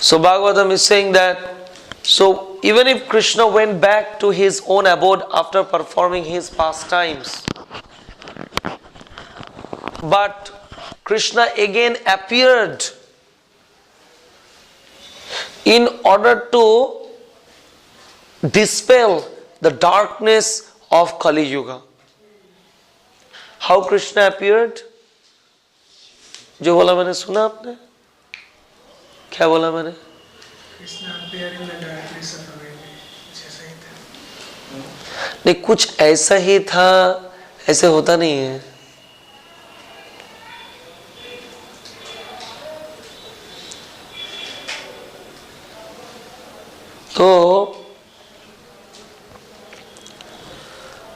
So Bhagavatam is saying that, so even if Krishna went back to his own abode after performing his pastimes, but Krishna again appeared in order to dispel the darkness of Kali Yuga. How Krishna appeared? जो बोला मैंने सुना आपने? क्या बोला मैंने? Krishna appeared in the darkness of the valley. जैसा ही था. नहीं, कुछ ऐसा ही था, ऐसे होता नहीं है.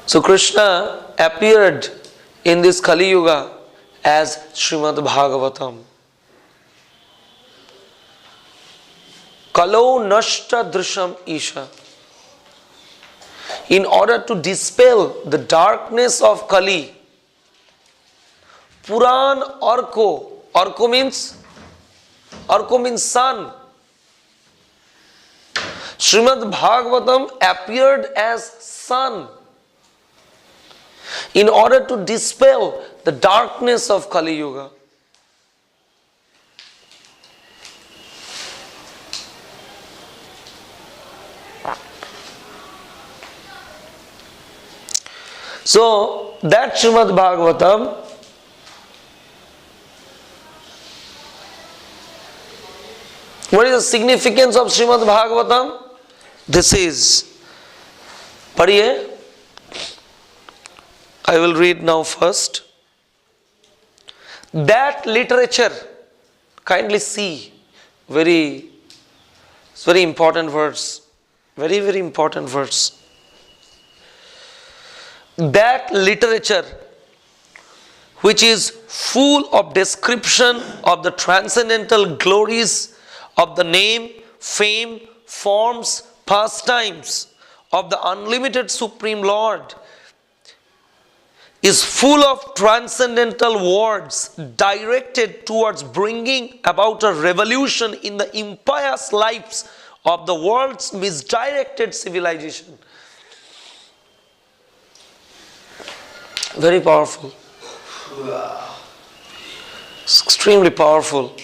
So Krishna appeared in this Kali Yuga as Srimad Bhagavatam. Kalo nashta drisham isha. In order to dispel the darkness of Kali, Puran Orko means sun. Srimad Bhagavatam appeared as sun in order to dispel the darkness of Kali Yuga. So, that Srimad Bhagavatam what is the significance of Srimad Bhagavatam? This is, padhiye, I will read now first. That literature, kindly see, it's very important verse, very important verse. That literature which is full of description of the transcendental glories of the name, fame, forms, pastimes of the unlimited Supreme Lord is full of transcendental words directed towards bringing about a revolution in the impious lives of the world's misdirected civilization. Very powerful. It's extremely powerful.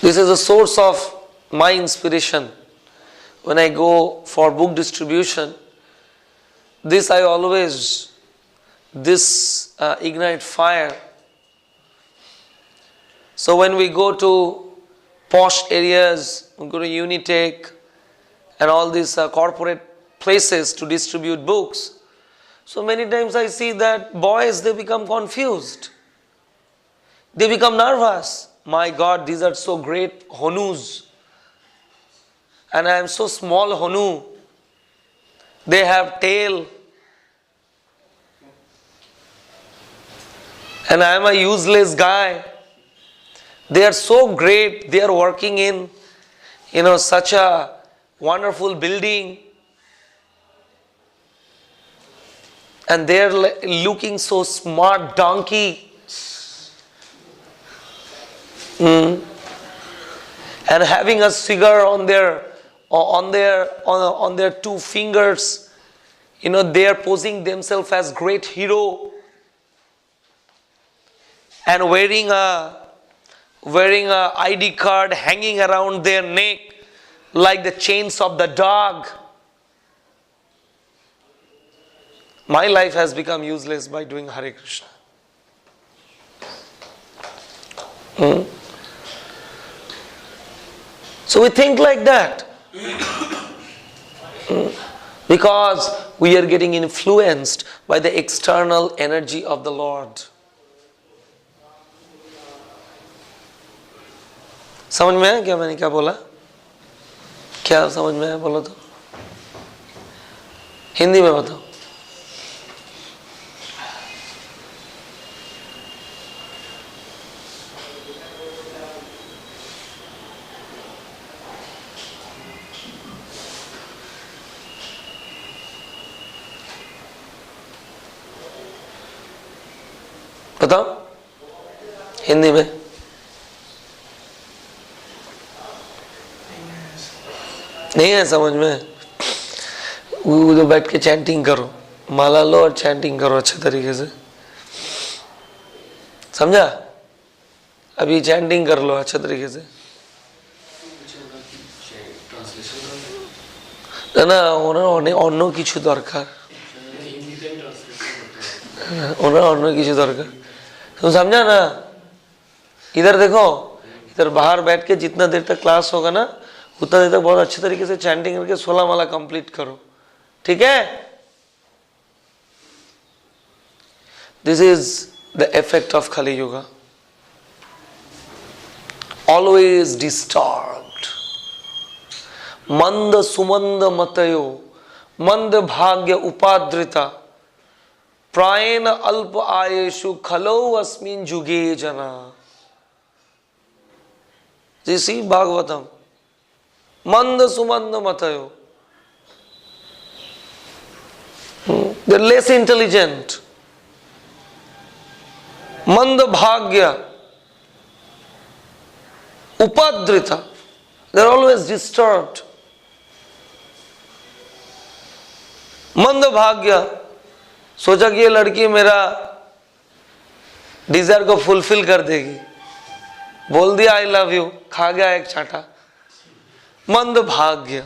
This is a source of my inspiration. When I go for book distribution, this ignite fire. So when we go to posh areas, we go to Unitech and all these corporate places to distribute books, so many times I see that boys, they become confused. They become nervous. My God, these are so great honus. And I am so small honu. They have tail. And I am a useless guy. They are so great. They are working in, such a wonderful building. And they are looking so smart, donkey. And having a cigar on their 2 fingers. They are posing themselves as great hero. And wearing a ID card hanging around their neck like the chains of the dog. My life has become useless by doing Hare Krishna. So we think like that. Because we are getting influenced by the external energy of the Lord. समझ में आया क्या मैंने क्या बोला? क्या समझ में आया बोलो तो? हिंदी में बताओ. बताओ हिंदी में. नहीं है समझ में? उधर बैठ के चैंटिंग करो, माला लो और चैंटिंग करो अच्छे तरीके से, समझा? अभी चैंटिंग कर लो अच्छे तरीके से, না ওনার অন্য কিছু দরকার, ওনার অন্য কিছু दरकार। तुम समझा ना? इधर देखो, इधर बाहर बैठ के जितना देर तक क्लास होगा ना उतना देर तक बहुत अच्छे तरीके से चैंटिंग करके 16 माला कंप्लीट करो, ठीक है? This is the effect of Kali Yuga. Always disturbed. मंद सुमंद मतयो मंद भाग्य उपाद्रिता प्रायेण अल्प आयेषु खलो अस्मिन् जुगे जना। जैसी भागवतम, मंद सुमंद मतयो, they're less intelligent, मंद भाग्य upadrita, they're always disturbed. मंद भाग्य, सोचा कि ये लड़की मेरा डिजायर को फुलफिल कर देगी, बोल दिया आई लव यू, खा गया एक चाटा। मंद भाग्य,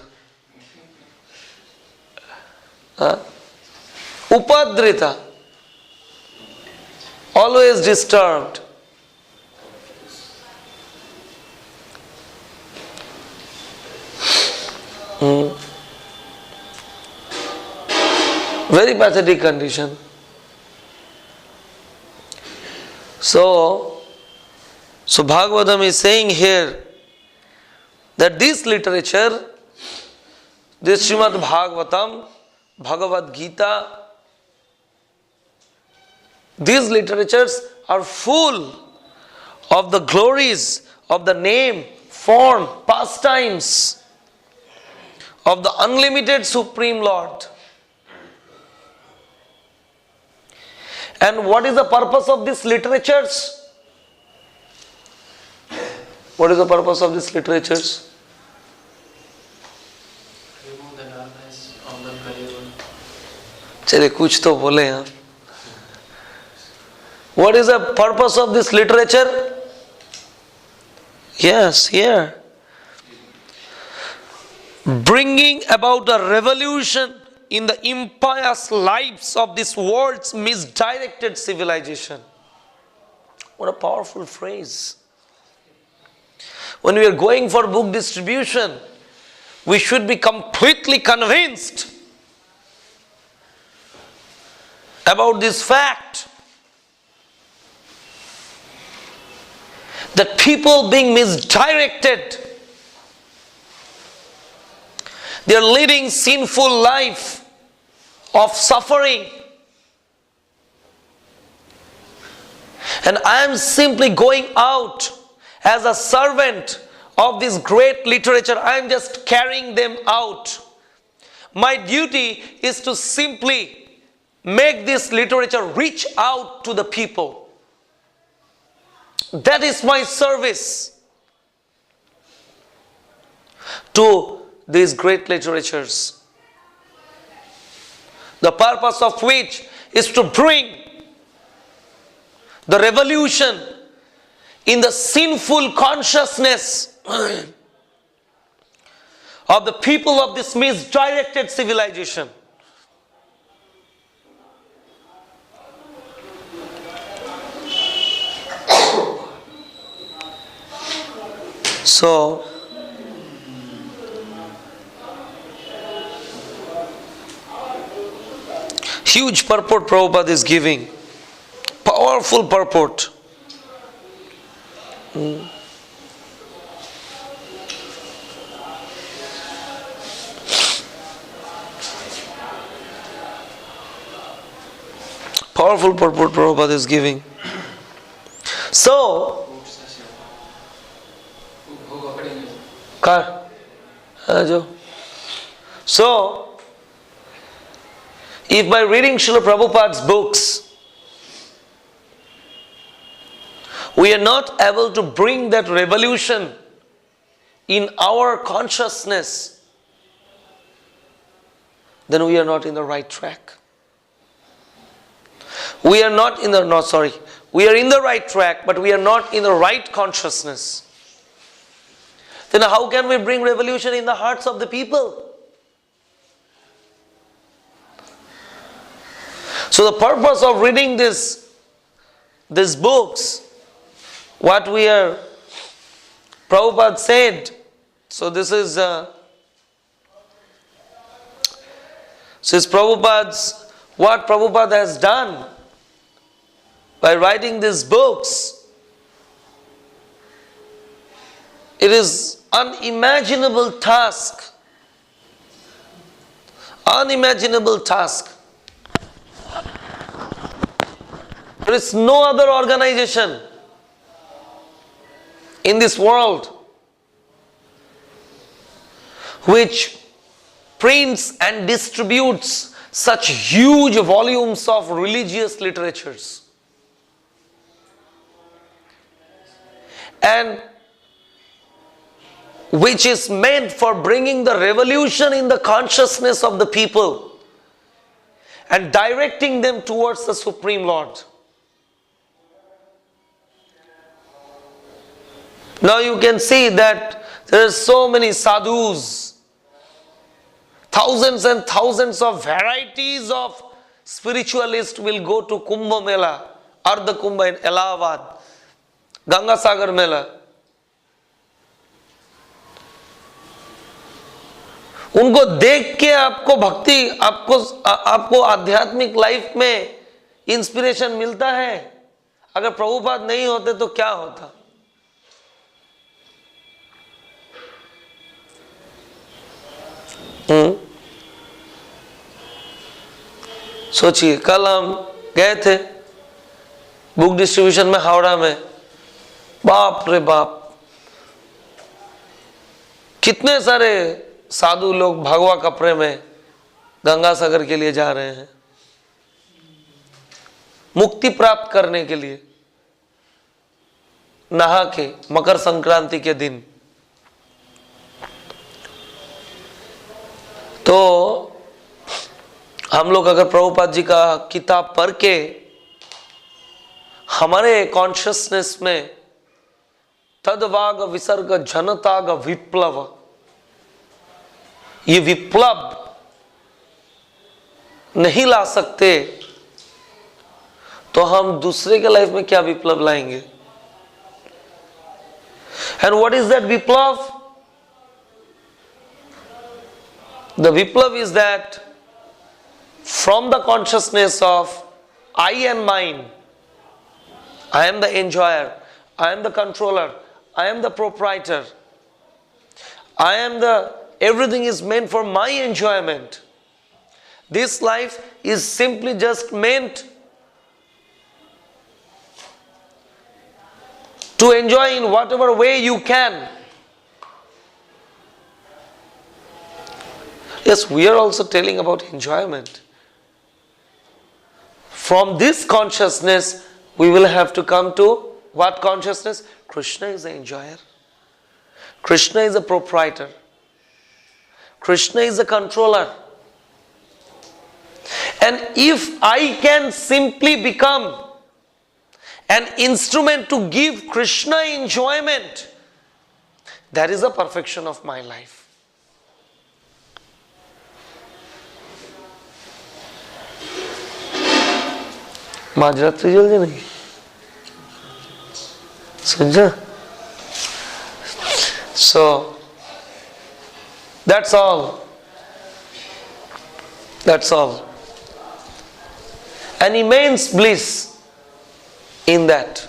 उपद्रिता, always disturbed. Very pathetic condition. So Bhagavatam is saying here that this literature, this Srimad Bhagavatam, Bhagavad Gita, these literatures are full of the glories of the name, form, pastimes of the unlimited Supreme Lord. And what is the purpose of these literatures? What is the purpose of these literatures? Remove the darkness of the Kali Yuga. चलिए कुछ तो बोले आप. What is the purpose of this literature? Yes, here. Bringing about a revolution in the impious lives of this world's misdirected civilization. What a powerful phrase. When we are going for book distribution, we should be completely convinced about this fact that people being misdirected, they are leading sinful life of suffering, and I am simply going out as a servant of this great literature. I am just carrying them out. My duty is to simply make this literature reach out to the people. That is my service to these great literatures, the purpose of which is to bring the revolution in the sinful consciousness of the people of this misdirected civilization. So, huge purport Prabhupada is giving. Powerful purport. Powerful purport Prabhupada is giving. So, so, if by reading Srila Prabhupada's books, we are not able to bring that revolution in our consciousness, then we are not in the right track. We are not in the, no sorry, we are in the right track, but we are not in the right consciousness. Then how can we bring revolution in the hearts of the people? So the purpose of reading these books, what we are, Prabhupada said, so this is Prabhupada's, what Prabhupada has done by writing these books. It is unimaginable task. Unimaginable task. There is no other organization in this world which prints and distributes such huge volumes of religious literatures. And which is meant for bringing the revolution in the consciousness of the people and directing them towards the Supreme Lord. Now you can see that there are so many sadhus, thousands and thousands of varieties of spiritualists will go to Kumbh Mela, Ardha Kumbh in Allahabad, Ganga Sagar Mela. उनको देख के आपको भक्ति, आपको आध्यात्मिक life में inspiration मिलता है. अगर प्रभुपाद नहीं होते तो क्या होता? सोचिए, कल हम गए थे बुक डिस्ट्रीब्यूशन में हावड़ा में. बाप रे बाप, कितने सारे साधु लोग भगवा कपड़े में गंगा सागर के लिए जा रहे हैं, मुक्ति प्राप्त करने के लिए, नहा के मकर संक्रांति के दिन. तो हम लोग अगर प्रभुपाद जी का किताब पढ़ के हमारे कॉन्शियसनेस में तदवाग विसर्ग जनताग विप्लव, ये विप्लव नहीं ला सकते तो हम दूसरे के लाइफ में क्या विप्लव लाएंगे? एंड व्हाट इज दैट विप्लव? द विप्लव is that from the consciousness of I and mine, I am the enjoyer, I am the controller, I am the proprietor, I am the, everything is meant for my enjoyment. This life is simply just meant to enjoy in whatever way you can. Yes, we are also telling about enjoyment. From this consciousness, we will have to come to what consciousness? Krishna is the enjoyer. Krishna is the proprietor. Krishna is the controller. And if I can simply become an instrument to give Krishna enjoyment, that is the perfection of my life. माजरात्रि जल्दी नहीं समझा? So that's all. That's all. An immense bliss in that.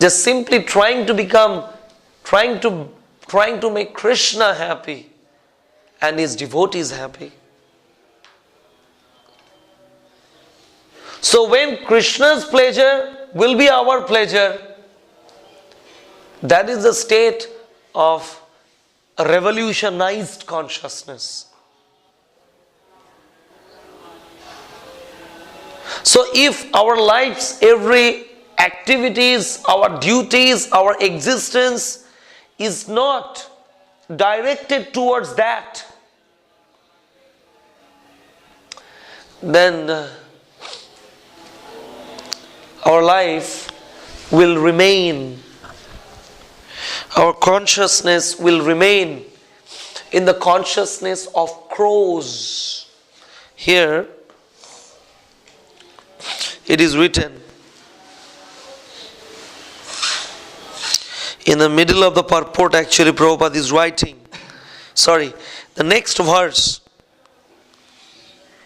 Just simply trying to become, trying to make Krishna happy and his devotees happy. So when Krishna's pleasure will be our pleasure, that is the state of a revolutionized consciousness. So if our lives, every activities, our duties, our existence is not directed towards that, then our life will remain, our consciousness will remain in the consciousness of crows. Here it is written in the middle of the purport, actually Prabhupada is writing, the next verse,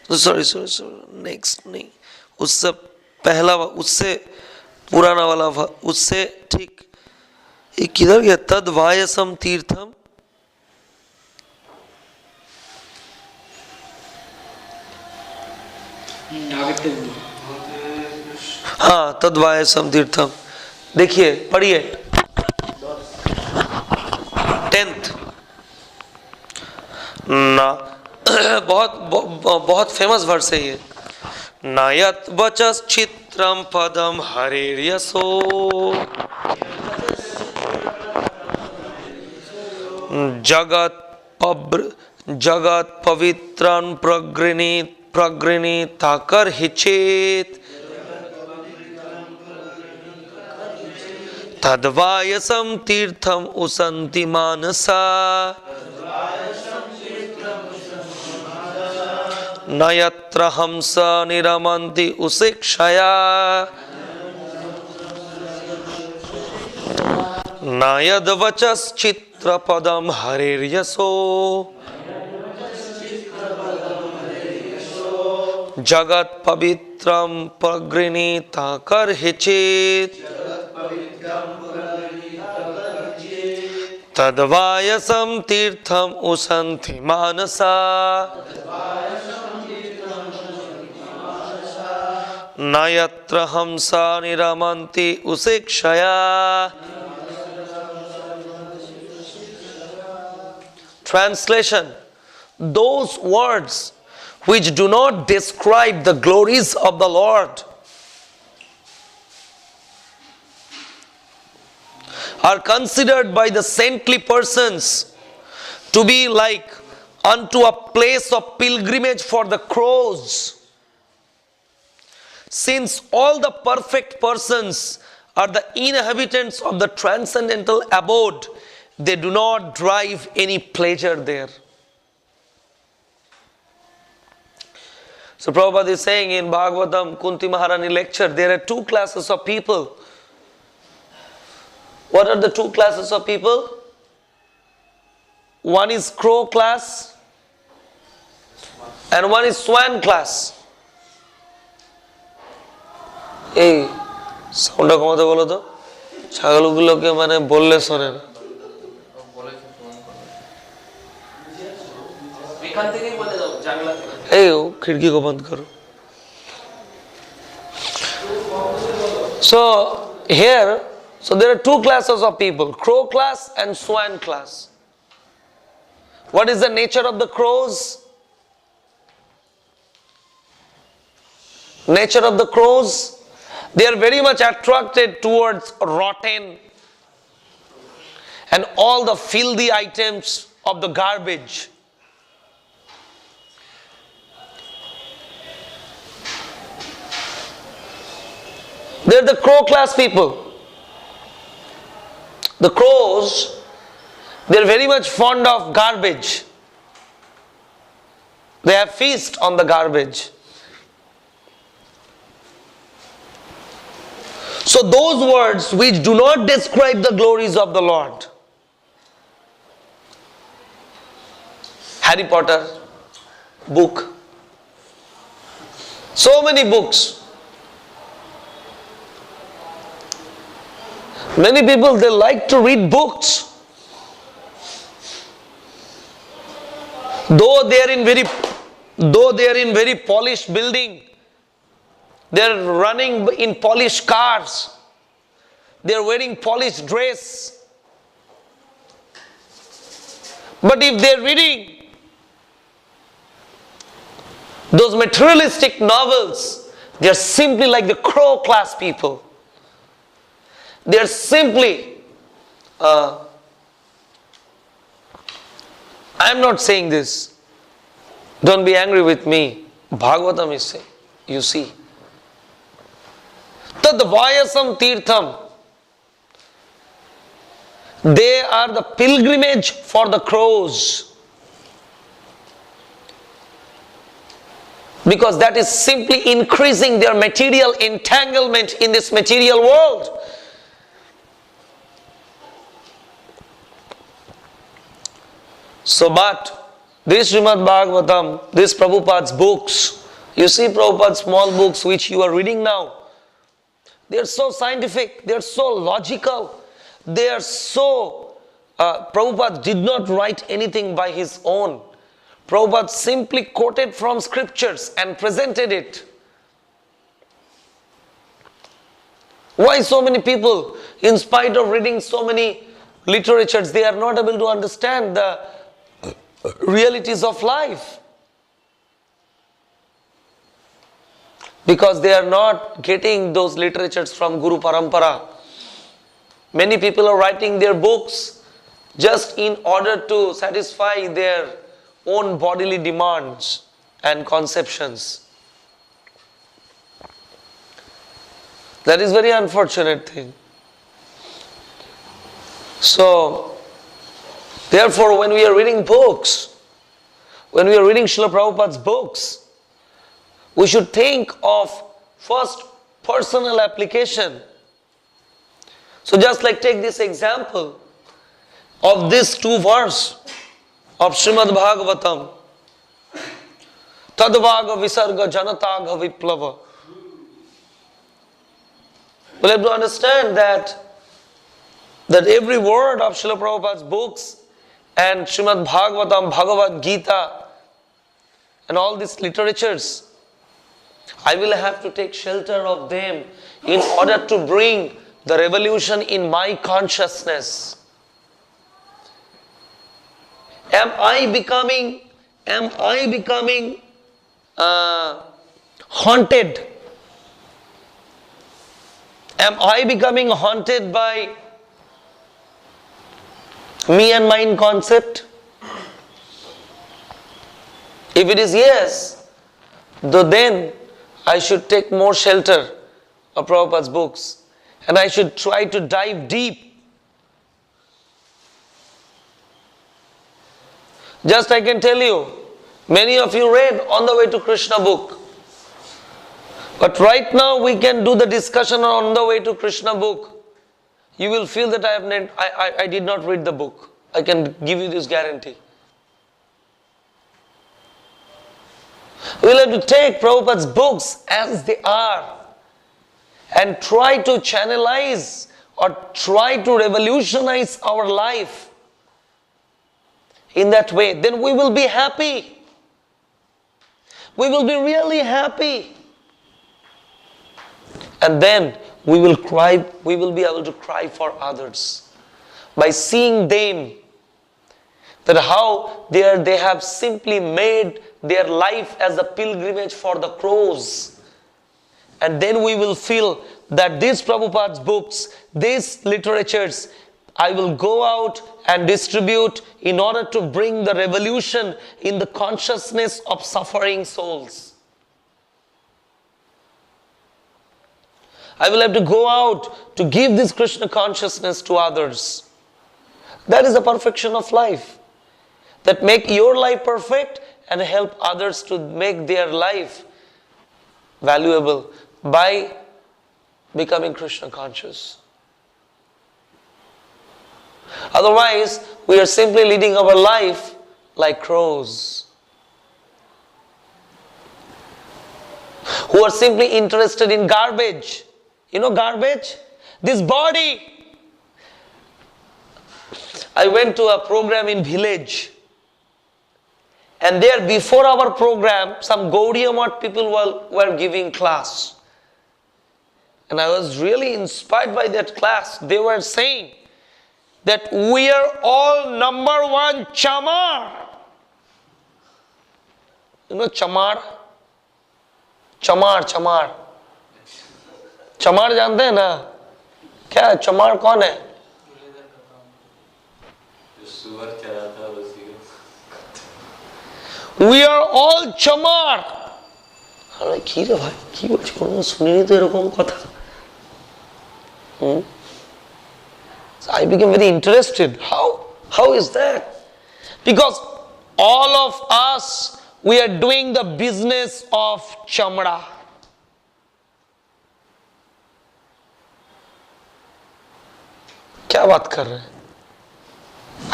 next नहीं, उससे पहला, उससे पुराना वाला, उससे ठीक, ये किधर गया? तद वायसम तीर्थम, हाँ, तद वायसम तीर्थम, देखिए पढ़िए 10th ना, बहुत फेमस वर्स है ये। नायत वचस चित्रम पदम हरेर्यसो जगत पवित्रं प्रगृणीत ताकर हिचेत तद्वायसम तीर्थम उसंति मानसा न यत्र हंस निरमन्ति उशिक्षया न यद्वचश्चित्रपदं हरेर्यसो जगत् पवित्रं प्रगृणीत कर्हिचित् तद्वायसं तीर्थम उसंति मानसा न यत्र हंसा निरमन्ति उशिक्षया। Translation: those words which do not describe the glories of the Lord are considered by the saintly persons to be like unto a place of pilgrimage for the crows. Since all the perfect persons are the inhabitants of the transcendental abode, they do not derive any pleasure there. So Prabhupada is saying in Bhagavatam Kunti Maharani lecture, there are two classes of people. What are the two classes of people? One is crow class and one is swan class. এই সাউন্ডটা কমাতে বলো তো, ছাগলগুলোকে মানে বললে শোনে না। এই खिड़की को बंद करो। So here, so there are two classes of people, crow class and swan class. What is the nature of the crows? Nature of the crows? They are very much attracted towards rotten and all the filthy items of the garbage. They are the crow class people. The crows, they are very much fond of garbage. They have feast on the garbage. So those words which do not describe the glories of the Lord. Harry Potter book. So many books. Many people, they like to read books. Though they are in very polished building, they are running in polished cars, they are wearing polished dress. But if they are reading those materialistic novels, they are simply like the crow class people. They are simply, I am not saying this, don't be angry with me. Bhagavatam is saying, you see. Tad Vayasam Tirtham. They are the pilgrimage for the crows. Because that is simply increasing their material entanglement in this material world. So, but this Srimad Bhagavatam, this Prabhupada's books, you see Prabhupada's small books which you are reading now, they are so scientific, they are so logical, they are so, Prabhupada did not write anything by his own. Prabhupada simply quoted from scriptures and presented it. Why so many people, in spite of reading so many literatures, they are not able to understand the realities of life? Because they are not getting those literatures from Guru Parampara. Many people are writing their books just in order to satisfy their own bodily demands and conceptions. That is very unfortunate thing. So, therefore, when we are reading books, when we are reading Srila Prabhupada's books, we should think of first personal application. So just like take this example of this two verse of Srimad Bhagavatam. Tadvaga visarga janataga viplava. We'll have to understand that every word of Srila Prabhupada's books and Srimad Bhagavatam, Bhagavad Gita and all these literatures, I will have to take shelter of them in order to bring the revolution in my consciousness. Am I becoming haunted? Am I becoming haunted by me and mine concept? If it is yes, then I should take more shelter of Prabhupada's books and I should try to dive deep. Just I can tell you, many of you read On the Way to Krishna book. But right now we can do the discussion on The Way to Krishna book. You will feel that I did not read the book. I can give you this guarantee. We will have to take Prabhupada's books as they are and try to channelize or try to revolutionize our life in that way. Then we will be happy. We will be really happy. And then we will be able to cry for others by seeing them that how they have simply made their life as a pilgrimage for the crows. And then we will feel that these Prabhupada's books, these literatures, I will go out and distribute in order to bring the revolution in the consciousness of suffering souls. I will have to go out to give this Krishna consciousness to others. That is the perfection of life. That make your life perfect and help others to make their life valuable by becoming Krishna conscious. Otherwise, we are simply leading our life like crows who are simply interested in garbage. You know garbage? This body. I went to a program in village. And there before our program, some Gaudiya Math people were giving class. And I was really inspired by that class. They were saying that we are all number one chamar. You know chamar? Chamar. चमार जानते हैं ना? क्या है चमार कौन है? We are all chamar. আরে কি রে ভাই, কি বলছিস, কোনো শুনিনি তো এরকম কথা। So I became very interested. How is that? Because all of us, we are doing the business of chamra. क्या बात कर रहे हैं?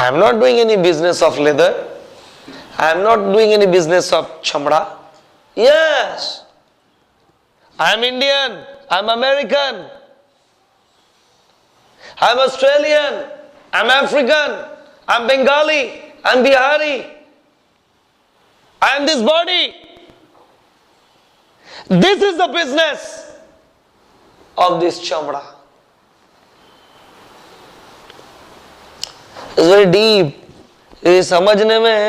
I am not doing any business of leather. I am not doing any business of chamra. Yes, I am Indian, I am American, I am Australian, I am African, I am Bengali, I am Bihari. I am this body. This is the business of this chamra. It's very deep. ये समझने में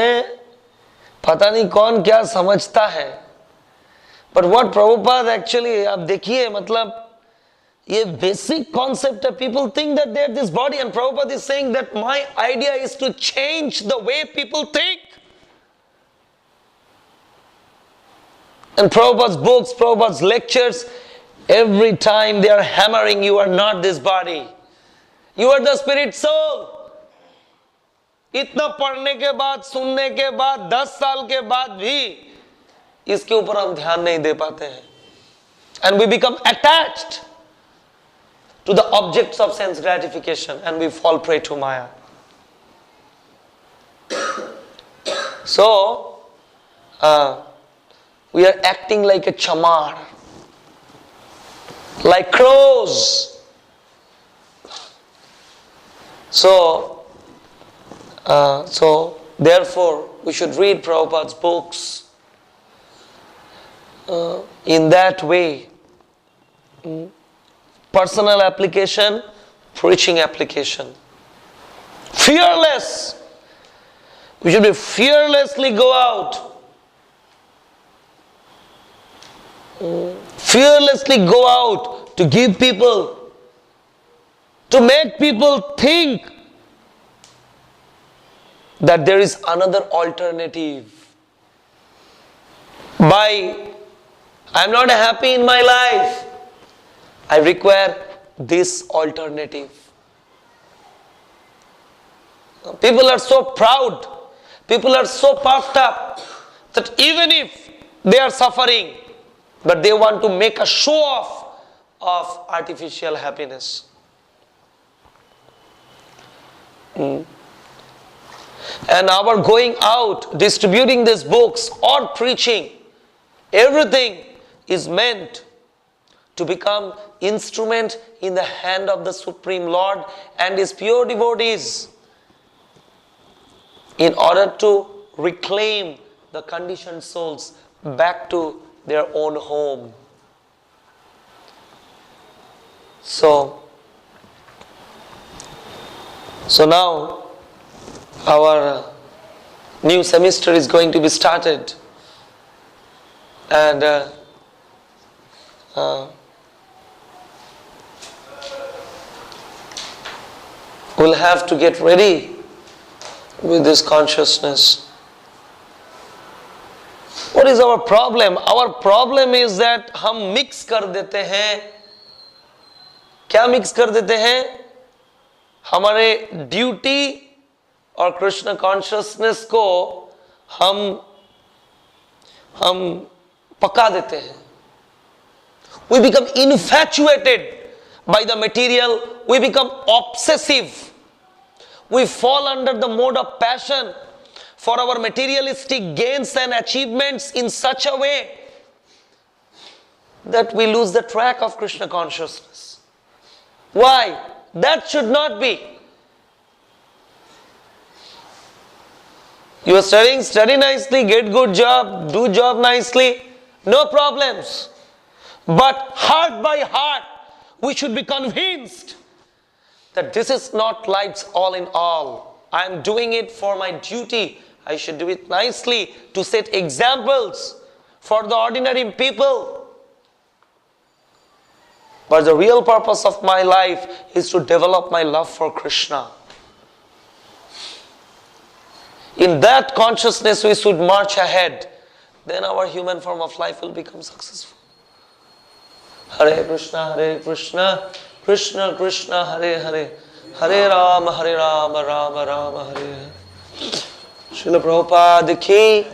पता नहीं कौन क्या समझता है. But what Prabhupada actually, आप देखिए, मतलब ये basic concept है. People think that they are this body, and Prabhupada is saying that my idea is to change the way people think. And Prabhupada's books, Prabhupada's lectures, every time they are hammering, you are not this body. You are the spirit soul. इतना पढ़ने के बाद, सुनने के बाद, 10 साल के बाद भी इसके ऊपर हम ध्यान नहीं दे पाते हैं. And we become attached to the objects of sense gratification and we fall prey to Maya. So, we are acting like a chamar, like crows. So therefore, we should read Prabhupada's books in that way. Personal application, preaching application. Fearless. We should be fearlessly go out. Fearlessly go out to give people, to make people think that there is another alternative. I am not happy in my life, I require this alternative. People are so proud, people are so puffed up that even if they are suffering, but they want to make a show off of artificial happiness. And our going out, distributing these books or preaching, everything is meant to become instrument in the hand of the Supreme Lord and His pure devotees in order to reclaim the conditioned souls back to their own home. So now our new semester is going to be started, and we'll have to get ready with this consciousness. What is our problem? Our problem is that हम mix कर देते हैं. क्या mix कर देते हैं? हमारे duty और कृष्ण कॉन्शियसनेस को हम पका देते हैं. We become infatuated by the material. We become obsessive. We fall under the mode of passion for our materialistic gains and achievements in such a way that we lose the track of Krishna consciousness. Why? That should not be. You are studying, study nicely, get good job, do job nicely, no problems. But heart by heart, we should be convinced that this is not life's all in all. I am doing it for my duty. I should do it nicely to set examples for the ordinary people. But the real purpose of my life is to develop my love for Krishna. In that consciousness we should march ahead. then our human form of life will become successful. Hare Krishna, Krishna Krishna, Hare Hare, Hare Rama, Rama Rama, Hare Hare. Srila Prabhupada ki